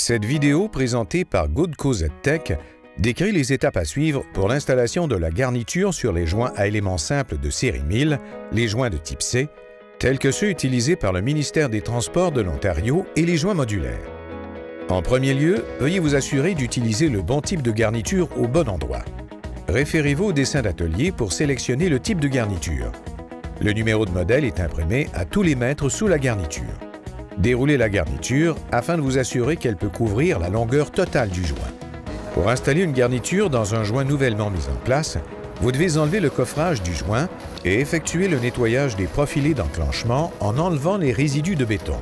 Cette vidéo présentée par Goodco ZTech décrit les étapes à suivre pour l'installation de la garniture sur les joints à éléments simples de série 1000, les joints de type C, tels que ceux utilisés par le ministère des Transports de l'Ontario et les joints modulaires. En premier lieu, veuillez vous assurer d'utiliser le bon type de garniture au bon endroit. Référez-vous au dessin d'atelier pour sélectionner le type de garniture. Le numéro de modèle est imprimé à tous les mètres sous la garniture. Déroulez la garniture afin de vous assurer qu'elle peut couvrir la longueur totale du joint. Pour installer une garniture dans un joint nouvellement mis en place, vous devez enlever le coffrage du joint et effectuer le nettoyage des profilés d'enclenchement en enlevant les résidus de béton.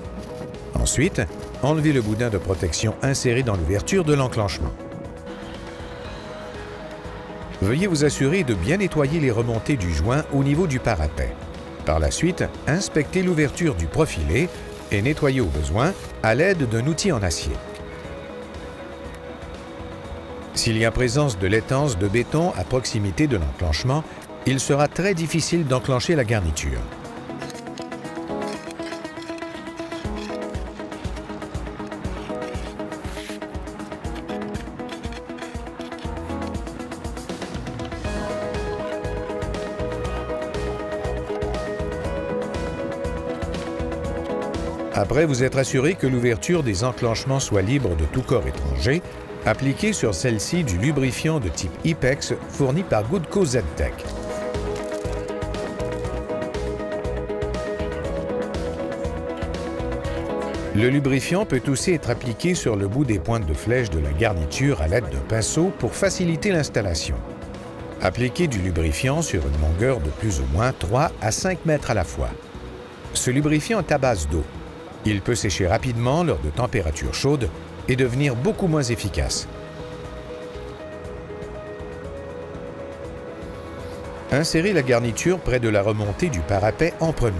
Ensuite, enlevez le boudin de protection inséré dans l'ouverture de l'enclenchement. Veuillez vous assurer de bien nettoyer les remontées du joint au niveau du parapet. Par la suite, inspectez l'ouverture du profilet et nettoyez au besoin à l'aide d'un outil en acier. S'il y a présence de laitance de béton à proximité de l'enclenchement, il sera très difficile d'enclencher la garniture. Après vous être assuré que l'ouverture des enclenchements soit libre de tout corps étranger, appliquez sur celle-ci du lubrifiant de type IPEX fourni par Goodco ZTech. Le lubrifiant peut aussi être appliqué sur le bout des pointes de flèche de la garniture à l'aide d'un pinceau pour faciliter l'installation. Appliquez du lubrifiant sur une longueur de plus ou moins 3 à 5 mètres à la fois. Ce lubrifiant est à base d'eau. Il peut sécher rapidement lors de températures chaudes et devenir beaucoup moins efficace. Insérez la garniture près de la remontée du parapet en premier.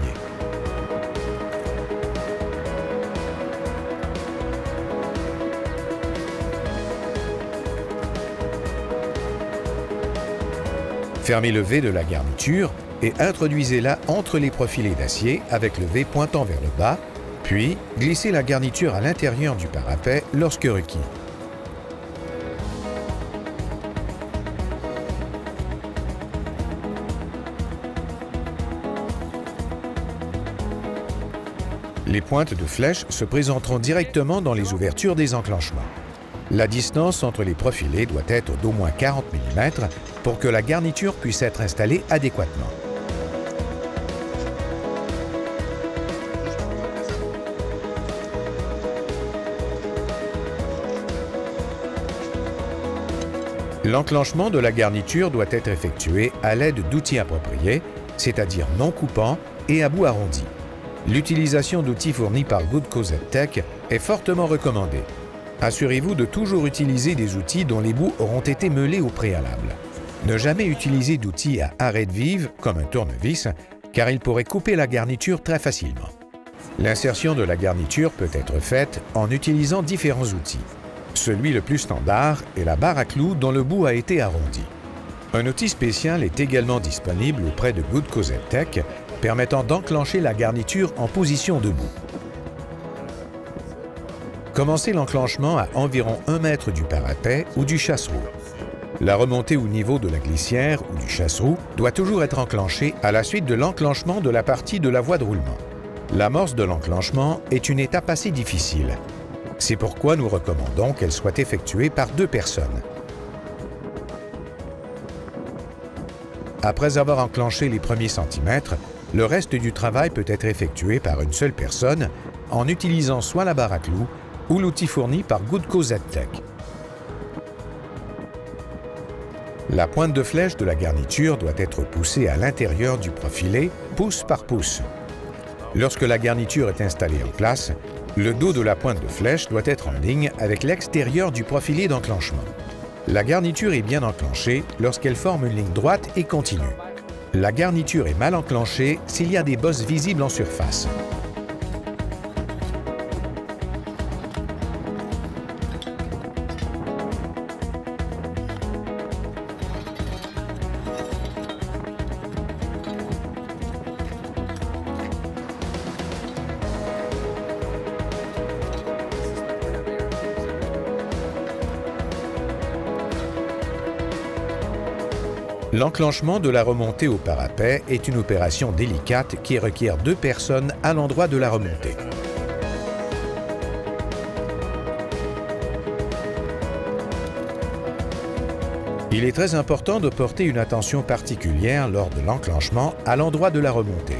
Fermez le V de la garniture et introduisez-la entre les profilés d'acier avec le V pointant vers le bas, puis glissez la garniture à l'intérieur du parapet lorsque requis. Les pointes de flèche se présenteront directement dans les ouvertures des enclenchements. La distance entre les profilés doit être d'au moins 40 mm pour que la garniture puisse être installée adéquatement. L'enclenchement de la garniture doit être effectué à l'aide d'outils appropriés, c'est-à-dire non coupants et à bout arrondi. L'utilisation d'outils fournis par Goodco ZTech est fortement recommandée. Assurez-vous de toujours utiliser des outils dont les bouts auront été meulés au préalable. Ne jamais utiliser d'outils à arête vive, comme un tournevis, car il pourrait couper la garniture très facilement. L'insertion de la garniture peut être faite en utilisant différents outils. Celui le plus standard est la barre à clous dont le bout a été arrondi. Un outil spécial est également disponible auprès de Goodco ZTech, permettant d'enclencher la garniture en position debout. Commencez l'enclenchement à environ 1 mètre du parapet ou du chasse-roue. La remontée au niveau de la glissière ou du chasse-roue doit toujours être enclenchée à la suite de l'enclenchement de la partie de la voie de roulement. L'amorce de l'enclenchement est une étape assez difficile. C'est pourquoi nous recommandons qu'elle soit effectuée par 2 personnes. Après avoir enclenché les premiers centimètres, le reste du travail peut être effectué par une seule personne en utilisant soit la barre à clous ou l'outil fourni par Goodco ZTech. La pointe de flèche de la garniture doit être poussée à l'intérieur du profilet, pouce par pouce. Lorsque la garniture est installée en place, le dos de la pointe de flèche doit être en ligne avec l'extérieur du profilet d'enclenchement. La garniture est bien enclenchée lorsqu'elle forme une ligne droite et continue. La garniture est mal enclenchée s'il y a des bosses visibles en surface. L'enclenchement de la remontée au parapet est une opération délicate qui requiert 2 personnes à l'endroit de la remontée. Il est très important de porter une attention particulière lors de l'enclenchement à l'endroit de la remontée.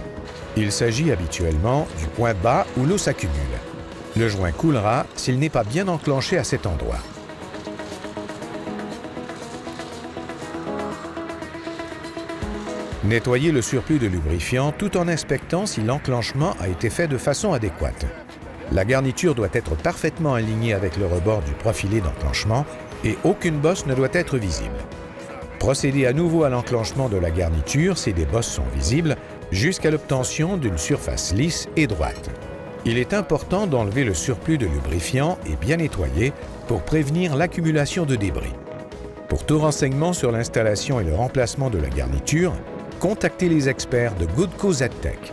Il s'agit habituellement du point bas où l'eau s'accumule. Le joint coulera s'il n'est pas bien enclenché à cet endroit. Nettoyez le surplus de lubrifiant tout en inspectant si l'enclenchement a été fait de façon adéquate. La garniture doit être parfaitement alignée avec le rebord du profilé d'enclenchement et aucune bosse ne doit être visible. Procédez à nouveau à l'enclenchement de la garniture si des bosses sont visibles jusqu'à l'obtention d'une surface lisse et droite. Il est important d'enlever le surplus de lubrifiant et bien nettoyer pour prévenir l'accumulation de débris. Pour tout renseignement sur l'installation et le remplacement de la garniture, contactez les experts de Goodco ZTech.